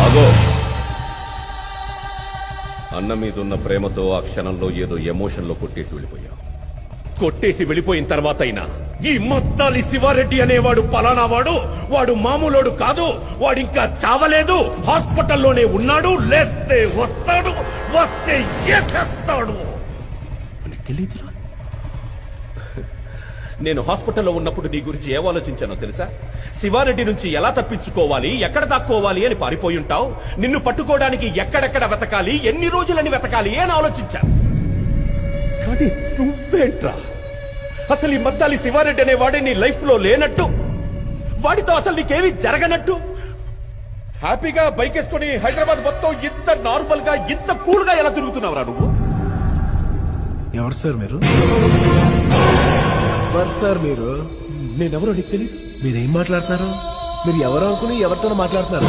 ఆగో. అన్న మీదున్న ప్రేమతో ఆ క్షణంలో ఏదో ఎమోషన్ లో కొట్టేసి వెళ్ళిపోయావు. కొట్టేసి వెళ్ళిపోయిన తర్వాత అయినా ఈ మొత్తాలి శివారెడ్డి అనేవాడు పలానా వాడు మామూలోడు కాదు, వాడింకా చావలేదు, హాస్పిటల్లోనే ఉన్నాడు, లేస్తే వస్తాడు, వస్తే ఏసేస్తాడు అని తెలియదురా. నేను హాస్పిటల్లో ఉన్నప్పుడు నీ గురించి ఏం ఆలోచించానో తెలుసా? శివారెడ్డి నుంచి ఎలా తప్పించుకోవాలి, ఎక్కడ దాక్కోవాలి అని పారిపోయి ఉంటావు. నిన్ను పట్టుకోవడానికి ఎక్కడెక్కడ వెతకాలి, ఎన్ని రోజులని వెతకాలి అని ఆలోచించా. కానీ నువ్వేంట్రా, అసలు ఈ మద్దాలి శివారెడ్డి అనే వాడే నీ లైఫ్ లో లేనట్టు, వాడితో అసలు నీకేమీ జరగనట్టు హ్యాపీగా బైక్ వేసుకుని హైదరాబాద్ మొత్తం ఇంత నార్మల్ గా ఇంత కూల్ గా ఎలా తిరుగుతున్నావురా నువ్వు? ఎవరు సార్ మీరు? ఎవరు సార్ మీరు? నేనెవరో నీకు తెలీదు. మీరేం మాట్లాడుతున్నారు? మీరు ఎవరు అనుకుని ఎవరితోనో మాట్లాడుతున్నారు?